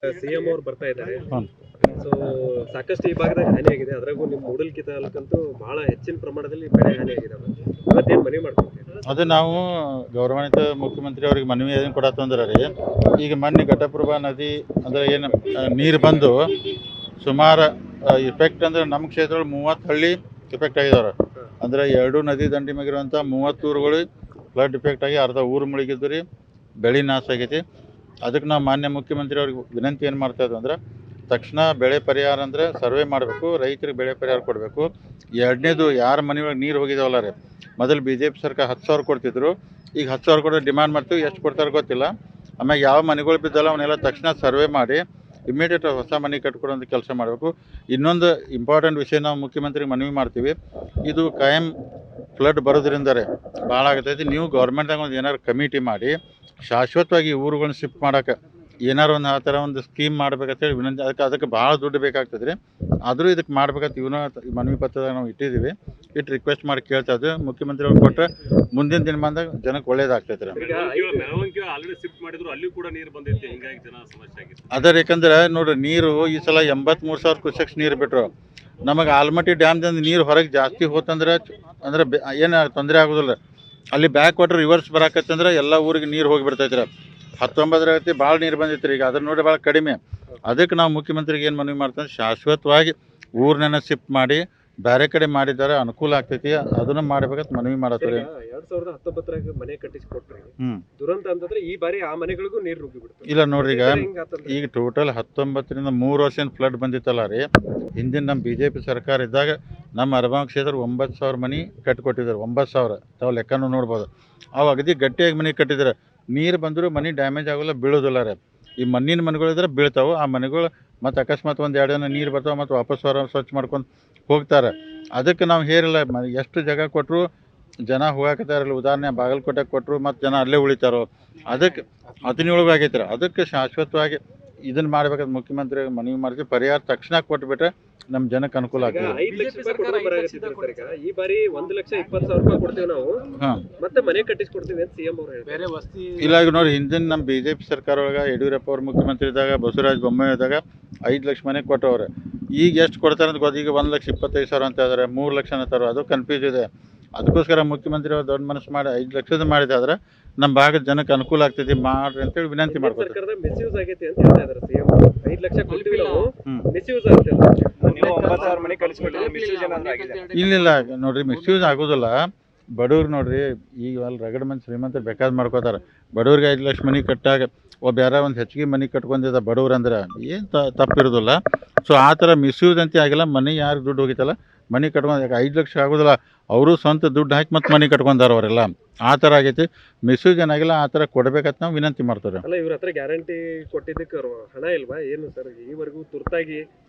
CM ಅವ್ರು ಬರ್ತಾ ಇದ್ದಾರೆ. ಹ್ಞೂ ಸೊ ಸಾಕಷ್ಟು ಈ ಭಾಗದಾಗ ಹಾನಿ ಆಗಿದೆ. ಅದ್ರಾಗೂ ನಿಮ್ಮ ಮೂಡಲ್ಗಿ ತಾಲೂಕಂತೂ ಬಹಳ ಹೆಚ್ಚಿನ ಪ್ರಮಾಣದಲ್ಲಿ ಬೆಳೆ ಹಾನಿ ಆಗಿದೆ. ಇವತ್ತೇನು ಮನವಿ ಮಾಡ್ಕೊತೀವಿ? ಅದು ನಾವು ಗೌರವಾನ್ವಿತ ಮುಖ್ಯಮಂತ್ರಿ ಅವ್ರಿಗೆ ಮನವಿ ಏನು ಕೊಡತ್ತಂದ್ರೆ ರೀ, ಈಗ ಮೊನ್ನೆ ಘಟಪ್ರಭಾ ನದಿ ಅಂದರೆ ಏನು ನೀರು ಬಂದು ಸುಮಾರು ಇಫೆಕ್ಟ್ ಅಂದರೆ ನಮ್ಮ ಕ್ಷೇತ್ರದಲ್ಲಿ 30 ಹಳ್ಳಿ ಇಫೆಕ್ಟ್ ಆಗಿದಾವೆ. ಅಂದರೆ 2 ನದಿ ದಂಡಿ ಮ್ಯಾಗಿರುವಂಥ 30 ಊರುಗಳು ಫ್ಲಡ್ ಇಫೆಕ್ಟ್ ಆಗಿ ಅರ್ಧ ಊರು ಮುಳುಗಿದ್ದು ರೀ, ಬೆಳೆ ನಾಶ ಆಗೈತಿ. ಅದಕ್ಕೆ ನಾವು ಮಾನ್ಯ ಮುಖ್ಯಮಂತ್ರಿ ಅವ್ರಿಗೆ ವಿನಂತಿ ಏನು ಮಾಡ್ತಾಯಿದ್ವಿ ಅಂದ್ರೆ, ತಕ್ಷಣ ಬೆಳೆ ಪರಿಹಾರ ಅಂದರೆ ಸರ್ವೆ ಮಾಡಬೇಕು, ರೈತರಿಗೆ ಬೆಳೆ ಪರಿಹಾರ ಕೊಡಬೇಕು. ಎರಡನೇದು, ಯಾರ ಮನೆ ಒಳಗೆ ನೀರು ಹೋಗಿದಾವಲ್ಲ ರೀ, ಮೊದಲು BJP ಸರ್ಕಾರ 10,000 ಕೊಡ್ತಿದ್ರು, ಈಗ 10,000 ಕೊಡೋ ಡಿಮ್ಯಾಂಡ್ ಮಾಡ್ತೀವಿ. ಎಷ್ಟು ಕೊಡ್ತಾರೆ ಗೊತ್ತಿಲ್ಲ. ಆಮೇಲೆ ಯಾವ ಮನೆಗಳು ಬಿದ್ದಲ್ಲ ಅವನ್ನೆಲ್ಲ ತಕ್ಷಣ ಸರ್ವೆ ಮಾಡಿ ಇಮ್ಮಿಡಿಯೇಟ್ ಹೊಸ ಮನೆ ಕಟ್ಕೊಡೋಂಥ ಕೆಲಸ ಮಾಡಬೇಕು. ಇನ್ನೊಂದು ಇಂಪಾರ್ಟೆಂಟ್ ವಿಷಯ ನಾವು ಮುಖ್ಯಮಂತ್ರಿಗೆ ಮನವಿ ಮಾಡ್ತೀವಿ, ಇದು ಕಾಯಂ ಫ್ಲಡ್ ಬರೋದ್ರಿಂದ ಭಾಳ ಆಗತೈತಿ. ನೀವು ಗೌರ್ಮೆಂಟ್ದಾಗ ಒಂದು ಏನಾರು ಕಮಿಟಿ ಮಾಡಿ ಶಾಶ್ವತವಾಗಿ ಊರುಗಳನ್ನ ಶಿಫ್ಟ್ ಮಾಡೋಕೆ ಏನಾರು ಒಂದು ಆ ಥರ ಒಂದು ಸ್ಕೀಮ್ ಮಾಡ್ಬೇಕಂತೇಳಿ ವಿನಂತಿ. ಅದಕ್ಕೆ ಭಾಳ ದುಡ್ಡು ಬೇಕಾಗ್ತದೆ ರೀ. ಆದರೂ ಇದಕ್ಕೆ ಮಾಡ್ಬೇಕಂತ ಇವನು ಮನವಿ ಪತ್ರದಾಗ ನಾವು ಇಟ್ಟಿದ್ದೀವಿ. ಇಟ್ಟು ರಿಕ್ವೆಸ್ಟ್ ಮಾಡಿ ಕೇಳ್ತಾ ಇದ್ವಿ. ಮುಖ್ಯಮಂತ್ರಿ ಅವ್ರು ಕೊಟ್ಟರೆ ಮುಂದಿನ ದಿನಮಾನದಾಗ ಜನಕ್ಕೆ ಒಳ್ಳೇದಾಗ್ತೈತೆ ರೀ. ಅದರ ಯಾಕಂದ್ರೆ ನೋಡ್ರಿ, ನೀರು ಈ ಸಲ 83,000 ಕ್ಯೂಸೆಕ್ಸ್ ನೀರು ಬಿಟ್ಟರು. ನಮಗೆ ಆಲ್ಮಟ್ಟಿ ಡ್ಯಾಮ್ದಿಂದ ನೀರು ಹೊರಗೆ ಜಾಸ್ತಿ ಹೋತಂದ್ರೆ ಅಂದ್ರೆ ಏನು ತೊಂದರೆ ಆಗೋದಿಲ್ಲ. ಅಲ್ಲಿ ಬ್ಯಾಕ್ ವಾಟರ್ ರಿವರ್ಸ್ ಬರಾಕತ್ತಂದ್ರೆ ಎಲ್ಲ ಊರಿಗೆ ನೀರು ಹೋಗಿ ಬಿಡ್ತೈತೆ ರೀ. 19 ಭಾಳ ನೀರು ಬಂದಿತ್ತು ರೀ, ಈಗ ಅದನ್ನ ನೋಡಿ ಭಾಳ ಕಡಿಮೆ. ಅದಕ್ಕೆ ನಾವು ಮುಖ್ಯಮಂತ್ರಿಗೆ ಏನು ಮನವಿ ಮಾಡ್ತೀವಿ, ಶಾಶ್ವತವಾಗಿ ಊರನ್ನ ಶಿಫ್ಟ್ ಮಾಡಿ ಬೇರೆ ಕಡೆ ಮಾಡಿದ್ದಾರೆ ಅನುಕೂಲ ಆಗ್ತೈತಿ, ಅದನ್ನು ಮಾಡ್ಬೇಕಂತ ಮನವಿ ಮಾಡತ್ತೀವಿ. 2019 ಮನೆ ಕಟ್ಟಿಸಿಕೊಟ್ರಿ, ದುರಂತ ಅಂತಂದ್ರೆ ಈ ಬಾರಿ ಆ ಮನೆಗಳಿಗೂ ನೀರು ನುಗ್ಗಿ ಬಿಡ್ತು. ಇಲ್ಲ ನೋಡ್ರಿ, ಈಗ ಟೋಟಲ್ 19ರಿಂದ 3 ವರ್ಷದಿಂದ ಫ್ಲಡ್ ಬಂದಿತ್ತಲ್ಲ ರೀ. ಹಿಂದಿನ ನಮ್ಮ BJP ಸರ್ಕಾರ ಇದ್ದಾಗ ನಮ್ಮ ಅರಬಾಂಗ ಕ್ಷೇತ್ರ 9,000 ಮನೆ ಕಟ್ಟಿಕೊಟ್ಟಿದ್ದಾರೆ. 9,000 ತಾವು ಲೆಕ್ಕನೂ ನೋಡ್ಬೋದು. ಅವು ಅಗದಿ ಗಟ್ಟಿಯಾಗಿ ಮನೆ ಕಟ್ಟಿದ್ದಾರೆ. ನೀರು ಬಂದರೂ ಮನೆ ಡ್ಯಾಮೇಜ್ ಆಗೋಲ್ಲ, ಬೀಳೋದಿಲ್ಲ ರೀ. ಈ ಮಣ್ಣಿನ ಮನೆಗಳಿದ್ರೆ ಬೀಳ್ತಾವೆ. ಆ ಮನೆಗಳು ಮತ್ತು ಅಕಸ್ಮಾತ್ 1-2 ದಿನ ನೀರು ಬರ್ತಾವೆ, ಮತ್ತು ವಾಪಸ್ ಸ್ವಚ್ಛ ಮಾಡ್ಕೊಂಡು ಹೋಗ್ತಾರೆ. ಅದಕ್ಕೆ ನಾವು ಹೇರಿಲ್ಲ, ಎಷ್ಟು ಜಾಗ ಕೊಟ್ಟರು ಜನ ಹೋಗಾಕತ್ತಾರಲ್ಲ. ಉದಾಹರಣೆ ಬಾಗಲಕೋಟೆಗೆ ಕೊಟ್ಟರು, ಮತ್ತು ಜನ ಅಲ್ಲೇ ಉಳಿತಾರೋ. ಅದಕ್ಕೆ 17 ಆಗೈತೆ ರೀ. ಅದಕ್ಕೆ ಶಾಶ್ವತವಾಗಿ ಇದನ್ನು ಮಾಡ್ಬೇಕಂತ ಮುಖ್ಯಮಂತ್ರಿ ಮನವಿ ಮಾಡ್ತೀವಿ. ಪರಿಹಾರ ತಕ್ಷಣ ಕೊಟ್ಬಿಟ್ರೆ ನಮ್ಮ ಜನಕ್ಕೆ ಅನುಕೂಲ ಆಗ್ತದೆ. 5 ಲಕ್ಷ ರೂಪಾಯಿ ಈ ಬಾರಿ 1,20,000 ರೂಪಾಯಿ ಕೊಡ್ತೀವಿ ನಾವು, ಮತ್ತೆ ಮನೆ ಕಟ್ಟಿಸ್ಕೊಡ್ತೀವಿ ಅಂತ ಸಿಎಂ ಅವರು ಹೇಳಿದ್ರು. ಇಲ್ಲ, ಈಗ ನೋಡಿ, ಹಿಂದಿನ ನಮ್ಮ BJP ಸರ್ಕಾರ ಒಳಗೆ ಯಡಿಯೂರಪ್ಪ ಅವ್ರ ಮುಖ್ಯಮಂತ್ರಿ ಇದ್ದಾಗ, ಬಸವರಾಜ ಬೊಮ್ಮಾಯಿ ಇದ್ದಾಗ 5 ಲಕ್ಷ ಮನೆ ಕೊಟ್ಟವ್ರೆ. ಈಗ ಎಷ್ಟು ಕೊಡ್ತಾರೆ ಅಂತ ಗೊತ್ತು. ಈಗ 1,25,000 ಅಂತ ಇದ್ದಾರೆ, 3 ಲಕ್ಷ ಅಂತಾರೆ. ಅದು ಕನ್ಫ್ಯೂಸ್ ಇದೆ. ಅದಕ್ಕೋಸ್ಕರ ಮುಖ್ಯಮಂತ್ರಿ ಅವ್ರು ದೊಡ್ಡ ಮನಸ್ಸು ಮಾಡಿ 5 ಲಕ್ಷದ ಮಾಡಿದಾದ್ರೆ ನಮ್ಮ ಭಾಗದ ಜನಕ್ಕೆ ಅನುಕೂಲ ಆಗ್ತೈತಿ, ಮಾಡ್ರಿ ಅಂತೇಳಿ ವಿನಂತಿ ಮಾಡ್ಕೊತಾರೆ. ಸರ್ಕಾರದ ಮಿಸ್ಯೂಸ್ ಆಗೈತಿ ಅಂತ ಹೇಳ್ತಾ ಇದ್ದಾರೆ ಸಿಎಂ. 5 ಲಕ್ಷ ಕೊಡ್ತೀವಿ ನಾವು, ಮಿಸ್ಯೂಸ್ ಆಗುತ್ತೆ. ಇಲ್ಲ ನೋಡ್ರಿ, ಮಿಸ್ಯೂಸ್ ಆಗೋದಿಲ್ಲ. ಬಡವ್ರು ನೋಡ್ರಿ, ಈಗ ಅಲ್ಲಿ ರಗಡ ಮಂದಿ ಶ್ರೀಮಂತರು ಬೇಕಾದ್ ಮಾಡ್ಕೋತಾರೆ. ಬಡವ್ರಿಗೆ 5 ಲಕ್ಷ ಮನೆ ಕಟ್ಟಾಗ ಬೇರೆ ಒಂದು ಹೆಚ್ಚಿಗೆ ಮನೆ ಕಟ್ಕೊಂಡಿದ್ದ ಬಡವ್ರು ಅಂದ್ರೆ ಏನು ತಪ್ಪಿರೋದಿಲ್ಲ. ಸೊ ಆ ಥರ ಮಿಸ್ಯೂಸ್ ಅಂತ ಆಗಿಲ್ಲ. ಮನೆ ಯಾರು ದುಡ್ಡು ಹೋಗಿತ್ತಲ್ಲ ಮನೆ ಕಟ್ಕೊಂಡು 5 ಲಕ್ಷ ಆಗೋದಿಲ್ಲ, ಅವರು ಸ್ವಂತ ದುಡ್ಡು ಹಾಕಿ ಮತ್ತೆ ಮನೆ ಕಟ್ಕೊಂಡಾರ ಅವರೆಲ್ಲ. ಆ ಥರ ಆಗೈತಿ. ಮಿಸ್ಯೂಸ್ ಏನಾಗಿಲ್ಲ. ಆ ಥರ ಕೊಡಬೇಕಂತ ನಾವು ವಿನಂತಿ ಮಾಡ್ತಾರೆ. ಅಲ್ಲ, ಇವ್ರ ಹತ್ರ ಗ್ಯಾರಂಟಿ ಕೊಟ್ಟಿದ್ದಕ್ಕೆ ಹಣ ಇಲ್ವಾ ಏನು ಸರ್? ಈವರೆಗೂ ತುರ್ತಾಗಿ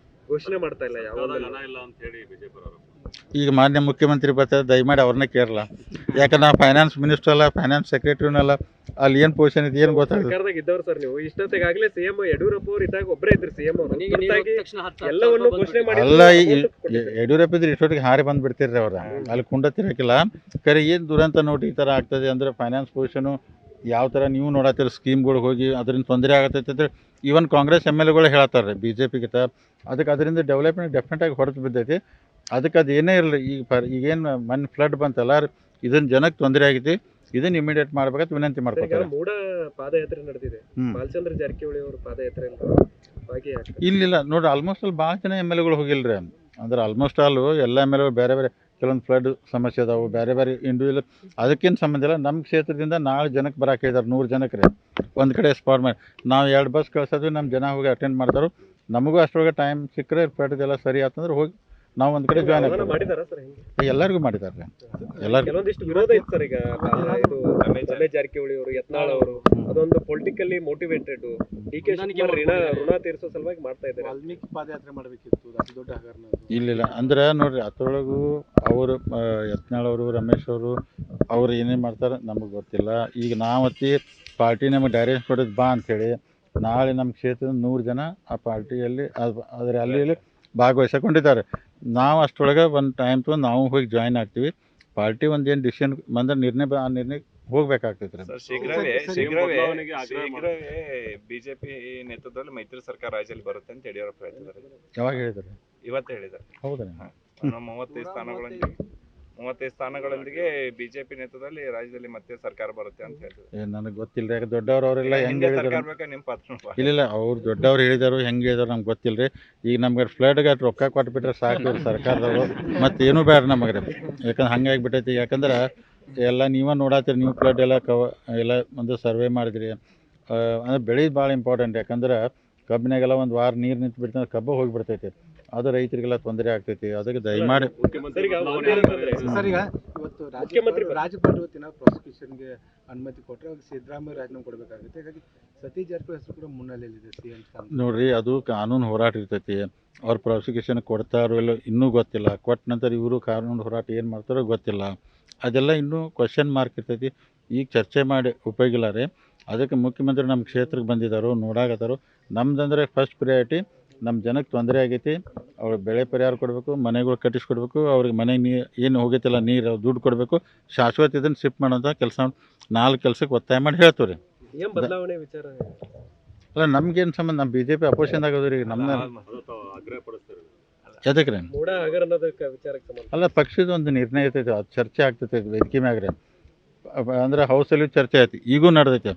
ಘೋಷಣೆ ಮಾಡ್ತಾ ಇಲ್ಲ, ಯಾವಾಗ ಹಣ ಇಲ್ಲ ಅಂತ ಹೇಳಿ BJP ಅವರು. ಈಗ ಮಾನ್ಯ ಮುಖ್ಯಮಂತ್ರಿ ಬರ್ತಾರೆ, ದಯಮಾಡಿ ಅವ್ರನ್ನೇ ಕೇಳಲ್ಲ. ಯಾಕಂದ್ರೆ ನಾವು ಫೈನಾನ್ಸ್ ಮಿನಿಸ್ಟರ್ ಅಲ್ಲ, ಫೈನಾನ್ಸ್ ಸೆಕ್ರೆಟರಿನಲ್ಲ. ಅಲ್ಲಿ ಏನು ಪೊಸಿಷನ್ ಇದೆ ಏನು ಗೊತ್ತಾಗ ಸರ್ಕಾರದಾಗ ಇದ್ದವ್ರು ಸರ್ ನೀವು. ಇಷ್ಟೊತ್ತಿಗಾಗಲೇ ಸಿಎಂ ಯಡಿಯೂರಪ್ಪ ಅವರು ಇದ್ದಾಗ ಒಬ್ಬರೇ ಇದ್ರು ಸಿಎಂ ಅವರು. ಎಲ್ಲವನ್ನು ಘೋಷಣೆ ಮಾಡಿ ಅಲ್ಲ, ಯಡಿಯೂರಪ್ಪ ಇದ್ರೆ ಇಷ್ಟೊತ್ತಿಗೆ ಹಾರಿ ಬಂದುಬಿಡ್ತಿರ್ರಿ ಅವ್ರ. ಅಲ್ಲಿ ಕುಂಡತಿರಕಿಲ್ಲ. ಕರೆ ಏನು ದುರಂತ ನೋಡಿ ಈ ಥರ ಆಗ್ತದೆ ಅಂದರೆ, ಫೈನಾನ್ಸ್ ಪೊಸಿಷನು ಯಾವ ಥರ ನೀವು ನೋಡತ್ತೀರಿ, ಸ್ಕೀಮ್ಗಳು ಹೋಗಿ ಅದರಿಂದ ತೊಂದರೆ ಆಗತ್ತೈತೆ ಅಂದರೆ ಈವನ್ ಕಾಂಗ್ರೆಸ್ MLAಗಳು ಹೇಳ್ತಾರೆ ರೀ BJPಗಿಂತ. ಅದಕ್ಕೆ ಅದರಿಂದ ಡೆವಲಪ್ಮೆಂಟ್ ಡೆಫಿನೆಟಾಗಿ ಹೊರತು ಬಿದ್ದೈತಿ. ಅದಕ್ಕೆ ಅದು ಏನೇ ಇರಲಿ, ಈಗೇನು ಮೊನ್ನೆ ಫ್ಲಡ್ ಬಂತಲ್ಲ, ಇದನ್ನು ಜನಕ್ಕೆ ತೊಂದರೆ ಆಗೈತಿ. ಇದನ್ನು ಇಮಿಡಿಯೇಟ್ ಮಾಡ್ಬೇಕಂತ ವಿನಂತಿ ಮಾಡ್ಕೊತಾರೆ. ಮೂಡ ಪಾದಯಾತ್ರೆ ನಡೆದಿದೆ, ಬಾಲಚಂದ್ರ ಜಾರಕಿಹೊಳಿ ಅವರು ಪಾದಯಾತ್ರೆ ಇಲ್ಲ ನೋಡ್ರಿ, ಆಲ್ಮೋಸ್ಟ್ ಅಲ್ಲಿ ಭಾಳ ಜನ MLAಗಳು ಹೋಗಿಲ್ರಿ. ಅಂದ್ರೆ ಆಲ್ಮೋಸ್ಟ್ ಆಲು ಎಲ್ಲ MLAಗಳು ಬೇರೆ ಬೇರೆ ಕೆಲವೊಂದು ಫ್ಲಡ್ ಸಮಸ್ಯೆ ಅದಾವೆ, ಬೇರೆ ಬೇರೆ ಇಂಡಿವಿಜುವಲ್. ಅದಕ್ಕೇನು ಸಂಬಂಧ ಇಲ್ಲ. ನಮ್ಮ ಕ್ಷೇತ್ರದಿಂದ 4 ಜನಕ್ಕೆ ಬರೋಕೆ ಹೇಳಿದಾರೆ, 100 ಜನಕ್ಕೆ ರೀ. ಒಂದು ಕಡೆ ಸ್ಪಾಟ್ ಮಾಡಿ ನಾವು 2 ಬಸ್ ಕಳ್ಸೋದ್ವಿ, ನಮ್ಮ ಜನ ಹೋಗಿ ಅಟೆಂಡ್ ಮಾಡ್ತಾರೆ. ನಮಗೂ ಅಷ್ಟರೊಳಗೆ ಟೈಮ್ ಸಿಕ್ಕರೆ ಫ್ಲಡ್ದೆಲ್ಲ ಸರಿ ಆತಂದ್ರೆ ಹೋಗಿ ನಾವು ಒಂದು ಕಡೆ ಜಾಯ್ನ್ ಆಗ್ತೀವಿ. ಎಲ್ಲರಿಗೂ ಮಾಡಿದ್ದಾರೆ. ಕೆಲವೊಂದಿಷ್ಟು ವಿರೋಧ ಇತ್ತು ಸರ್. ಈಗ ಇದು ರಮೇಶ್ ಜಾರಕಿಹೊಳಿ ಅವರು, ಯತ್ನಾಳ್ ಅವರು, ಅದೊಂದು ಪೊಲಿಟಿಕಲಿ ಮೋಟಿವೇಟೆಡ್. DK ಋಣ ತೀರಿಸೋ ಸಲುವಾಗಿ ಮಾಡ್ತಾ ಇದ್ದಾರೆ. ವಾಲ್ಮೀಕಿ ಪಾದಯಾತ್ರೆ ಮಾಡಬೇಕಿತ್ತು, ಅತಿ ದೊಡ್ಡ ಹಗರಣ. ಇಲ್ಲ ಅಂದ್ರೆ ನೋಡ್ರಿ, ಅದರೊಳಗೂ ಅವರು ಯತ್ನಾಳ್ ಅವರು, ರಮೇಶ್ ಅವರು, ಅವ್ರು ಏನೇನು ಮಾಡ್ತಾರೆ ನಮಗೆ ಗೊತ್ತಿಲ್ಲ. ಈಗ ನಾವತ್ತಿ ಪಾರ್ಟಿ ನಮಗೆ ಡೈರೆಕ್ಷನ್ ಕೊಡೋದು ಬಾ ಅಂಥೇಳಿ, ನಾಳೆ ನಮ್ಮ ಕ್ಷೇತ್ರದ 100 ಜನ ಆ ಪಾರ್ಟಿಯಲ್ಲಿ ಅದರ ಅಲ್ಲಿ ಭಾಗವಹಿಸಿಕೊಂಡಿದ್ದಾರೆ. ನಾವು ಅಷ್ಟರೊಳಗೆ ಒಂದು ಟೈಮ್ ತೊಗೊಂಡು ನಾವು ಹೋಗಿ ಜಾಯ್ನ್ ಆಗ್ತೀವಿ. ಪಾರ್ಟಿ ಒಂದು ಏನು ಡಿಸಿಷನ್ ಬಂದರೆ ನಿರ್ಣಯ ಹೋಗ್ಬೇಕಾಗ್ತೈತೆ ರೀ. ಸರ್ ಶೀಘ್ರವೇ ಬಿಜೆಪಿ ನೇತೃತ್ವದಲ್ಲಿ ಮೈತ್ರಿ ಸರ್ಕಾರ ರಾಜ್ಯದಲ್ಲಿ ಬರುತ್ತೆ ಅಂತ ಯಡಿಯೂರಪ್ಪ ಹೇಳ್ತಿದ್ದಾರೆ. ಯಾವಾಗ ಹೇಳಿದ್ರು? ಇವತ್ತೇ ಹೇಳಿದ್ದಾರೆ. ಹೌದಾ? 35 ಸ್ಥಾನಗಳೊಂದಿಗೆ ಬಿಜೆಪಿ ನೇತೃತ್ವದಲ್ಲಿ ರಾಜ್ಯದಲ್ಲಿ ಮತ್ತೆ ಸರ್ಕಾರ ಬರುತ್ತೆ ಅಂತ ಹೇಳ್ತಿದ್ದಾರೆ. ನನಗೆ ಗೊತ್ತಿಲ್ಲ ರೀ, ಯಾಕೆ ದೊಡ್ಡವ್ರು ಅವರೆಲ್ಲ ಹೆಂಗೆ ಹೇಳಿದ್ರು? ಸರ್ಕಾರ ಬೇಕಾ ನಿಮ್ಮ ಪಾತ್ರ? ಇಲ್ಲ ಅವ್ರು ದೊಡ್ಡವ್ರು ಹೇಳಿದಾರು ಹೆಂಗೆ ಹೇಳಿದಾರು ನಮ್ಗೆ ಗೊತ್ತಿಲ್ಲ ರೀ. ಈಗ ನಮ್ಗೆ ಫ್ಲಡ್ಗೆ ರೊಕ್ಕ ಕೊಟ್ಬಿಟ್ರೆ ಸಾಕು ಸರ್ಕಾರದವರು, ಮತ್ತು ಏನೂ ಬೇಡ ನಮಗೆ ರೀ. ಯಾಕಂದ್ರೆ ಹಂಗಾಗಿಬಿಟ್ಟೈತಿ. ಯಾಕಂದ್ರೆ ಎಲ್ಲ ನೀವೇ ನೋಡತ್ತೀರಿ, ನೀವು ಫ್ಲಡ್ ಎಲ್ಲ ಎಲ್ಲ ಒಂದು ಸರ್ವೆ ಮಾಡಿದ್ರಿ. ಅಂದ್ರೆ ಬೆಳೆದು ಭಾಳ ಇಂಪಾರ್ಟೆಂಟ್. ಯಾಕಂದ್ರೆ ಕಬ್ಬಿನಾಗೆಲ್ಲ ಒಂದು ವಾರ ನೀರು ನಿಂತು ಬಿಡ್ತಂದ್ರೆ ಕಬ್ಬು ಹೋಗಿಬಿಡ್ತೈತಿ. ಅದು ರೈತರಿಗೆಲ್ಲ ತೊಂದರೆ ಆಗ್ತೈತಿ. ಅದಕ್ಕೆ ದಯಮಾಡಿ ಸರ್, ಈಗ ಇವತ್ತು ರಾಜ್ಯಪಾಲ ಇವತ್ತಿನ ಪ್ರಾಸಿಕ್ಯೂಷನ್ಗೆ ಅನುಮತಿ ಕೊಟ್ಟರೆ ಅವ್ರಿಗೆ ಸಿದ್ದರಾಮಯ್ಯ ರಾಜೀನಾಮೆ ಕೊಡಬೇಕಾಗುತ್ತೆ. ಹಾಗಾಗಿ ಸತೀಶ್ ಜಾರಕಿಹೊಳಿ ಹೆಸರು ಕೂಡ ಮುನ್ನೆಲೆಯಲ್ಲಿದೆ ಸಿಎಂ ಸ್ಥಾನ. ನೋಡ್ರಿ, ಅದು ಕಾನೂನು ಹೋರಾಟ ಇರ್ತೈತಿ. ಅವ್ರು ಪ್ರಾಸಿಕ್ಯೂಷನ್ ಕೊಡ್ತಾರೋ ಇಲ್ಲ ಇನ್ನೂ ಗೊತ್ತಿಲ್ಲ. ಕೊಟ್ಟ ನಂತರ ಇವರು ಕಾನೂನು ಹೋರಾಟ ಏನು ಮಾಡ್ತಾರೋ ಗೊತ್ತಿಲ್ಲ. ಅದೆಲ್ಲ ಇನ್ನೂ ಕ್ವಶನ್ ಮಾರ್ಕ್ ಇರ್ತೈತಿ. ಈಗ ಚರ್ಚೆ ಮಾಡಿ ಉಪಯೋಗ ಇಲ್ಲ ರೀ. ಅದಕ್ಕೆ ಮುಖ್ಯಮಂತ್ರಿ ನಮ್ಮ ಕ್ಷೇತ್ರಕ್ಕೆ ಬಂದಿದ್ದಾರೋ, ನೋಡಾಕತ್ತಾರೋ. ನಮ್ದಂದ್ರೆ ಫಸ್ಟ್ ಪ್ರಿಯಾರಿಟಿ ನಮ್ಮ ಜನಕ್ಕೆ ತೊಂದರೆ ಆಗೈತಿ. ಅವ್ರಿಗೆ ಬೆಳೆ ಪರಿಹಾರ ಕೊಡಬೇಕು, ಮನೆಗಳು ಕಟ್ಟಿಸ್ಕೊಡ್ಬೇಕು, ಅವ್ರಿಗೆ ಮನೆಗೆ ನೀರು ಏನು ಹೋಗೈತಿಲ್ಲ ನೀರು ದುಡ್ಡು ಕೊಡಬೇಕು, ಶಾಶ್ವತ ಇದನ್ನು ಶಿಫ್ಟ್ ಮಾಡೋಂಥ ಕೆಲಸ 4 ಕೆಲಸಕ್ಕೆ ಒತ್ತಾಯ ಮಾಡಿ ಹೇಳ್ತೀವಿ ರೀ. ಏನ್ ಬದಲಾವಣೆ ವಿಚಾರ? ಅಲ್ಲ ನಮ್ಗೇನು ಸಂಬಂಧ? ನಮ್ಮ ಬಿ ಜೆ ಪಿ ಅಪೋಸಿಷನ್ದಾಗ ಅದ ರೀ. ನಮ್ದು ಎದಕ್ಕೆ ರೀ? ಮೂಡ ಹಗರಣದ ವಿಚಾರಕ್ಕೆ ಸಂಬಂಧ ಅಲ್ಲ, ಪಕ್ಷದ ಒಂದು ನಿರ್ಣಯ ಇರ್ತೈತೆ, ಅದು ಚರ್ಚೆ ಆಗ್ತೈತೆ ವೇದಿಕೆ ಮ್ಯಾಗ ರೀ. ಅಂದ್ರೆ ಹೌಸಲ್ಲಿ ಚರ್ಚೆ ಆಯ್ತು, ಈಗೂ ನಡೆದೈತೆ.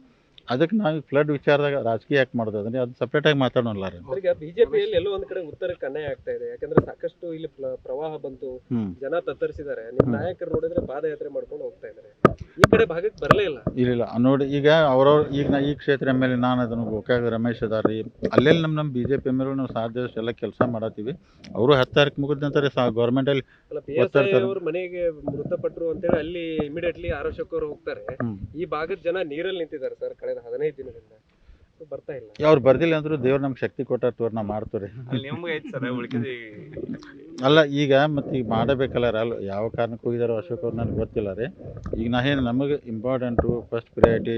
ಅದಕ್ಕೆ ನಾವು ಫ್ಲಡ್ ವಿಚಾರದಾಗ ರಾಜಕೀಯ ಯಾಕೆ ಮಾಡೋದು? ಅಂದ್ರೆ ಅದು ಸಪ್ರೇಟಾಗಿ ಮಾತಾಡೋಲ್ಲ ರೀ. ಈಗ ಬಿಜೆಪಿಯಲ್ಲಿ ಎಲ್ಲೋ ಒಂದ್ ಕಡೆ ಉತ್ತರಕ್ಕೆ ಅನ್ಯಾಯ ಆಗ್ತಾ ಇದೆ. ಯಾಕಂದ್ರೆ ಸಾಕಷ್ಟು ಇಲ್ಲಿ ಪ್ರವಾಹ ಬಂತು, ಜನ ತತ್ತರಿಸಿದ್ದಾರೆ. ನಿಮ್ ನಾಯಕರು ನೋಡಿದ್ರೆ ಪಾದಯಾತ್ರೆ ಮಾಡ್ಕೊಂಡು ಹೋಗ್ತಾ ಇದ್ದಾರೆ. ಈ ಕಡೆ ಭಾಗಕ್ಕೆ ಬರಲೇ ಇಲ್ಲ. ಇಲ್ಲ ನೋಡಿ, ಈಗ ಅವ್ರವ್ರು ಈಗ ಈ ಕ್ಷೇತ್ರ ಎಮ್ ಎಲ್ ಎ ನಾನು ಅದನ್ನು ಗೋಕಾಕ ರಮೇಶ್ ಅದಾರ ರೀ. ಅಲ್ಲೆಲ್ಲಿ ನಮ್ಮ B J P M L ನಾವು ಸಾಧ್ಯ ಎಲ್ಲ ಕೆಲಸ ಮಾಡತ್ತೀವಿ. ಅವರು 10 ತಾರೀಕು ಮುಗಿದ ನಂತರ ಗೌರ್ಮೆಂಟಲ್ಲಿ ಅವ್ರ ಮನೆಗೆ ಮೃತಪಟ್ಟರು ಅಂತೇಳಿ ಅಲ್ಲಿ ಇಮಿಡಿಯೇಟ್ಲಿ ಆರೋಗ್ಯಕ್ಕವರು ಹೋಗ್ತಾರೆ. ಈ ಭಾಗದ ಜನ ನೀರಲ್ಲಿ ನಿಂತಿದ್ದಾರೆ ಸರ್ ಕಳೆದ 15 ದಿನದಿಂದ. ಬರ್ತಾ ಇಲ್ಲ. ಅವ್ರು ಬರ್ದಿಲ್ಲ ಅಂದ್ರು ದೇವ್ರು ನಮ್ಗೆ ಶಕ್ತಿ ಕೊಟ್ಟಾರ ತೋರ್ ನಾವು ಮಾಡ್ತೀವಿ. ಅಲ್ಲ ಈಗ ಮತ್ತೆ ಈಗ ಮಾಡಬೇಕಲ್ಲ ಅಲ್ಲ, ಯಾವ ಕಾರಣಕ್ಕೆ ಹೋಗಿದಾರೋ ಅಶೋಕ್ ಅವ್ರು ನನಗೆ ಗೊತ್ತಿಲ್ಲ ರೀ. ಈಗ ನಮಗೆ important first priority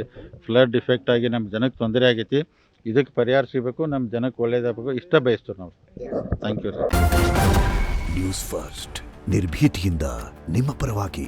flood effect ಆಗಿ ನಮ್ಮ ಜನಕ್ಕೆ ತೊಂದರೆ ಆಗೈತಿ. ಇದಕ್ಕೆ ಪರಿಹಾರ ಸಿಗಬೇಕು, ನಮ್ಮ ಜನಕ್ಕೆ ಒಳ್ಳೇದಾಗಬೇಕು, ಇಷ್ಟ ಬಯಸ್ತೀವಿ ನಾವು. Thank you. ನ್ಯೂಸ್ ಫಸ್ಟ್ ನಿರ್ಭೀತಿಯಿಂದ ನಿಮ್ಮ ಪರವಾಗಿ.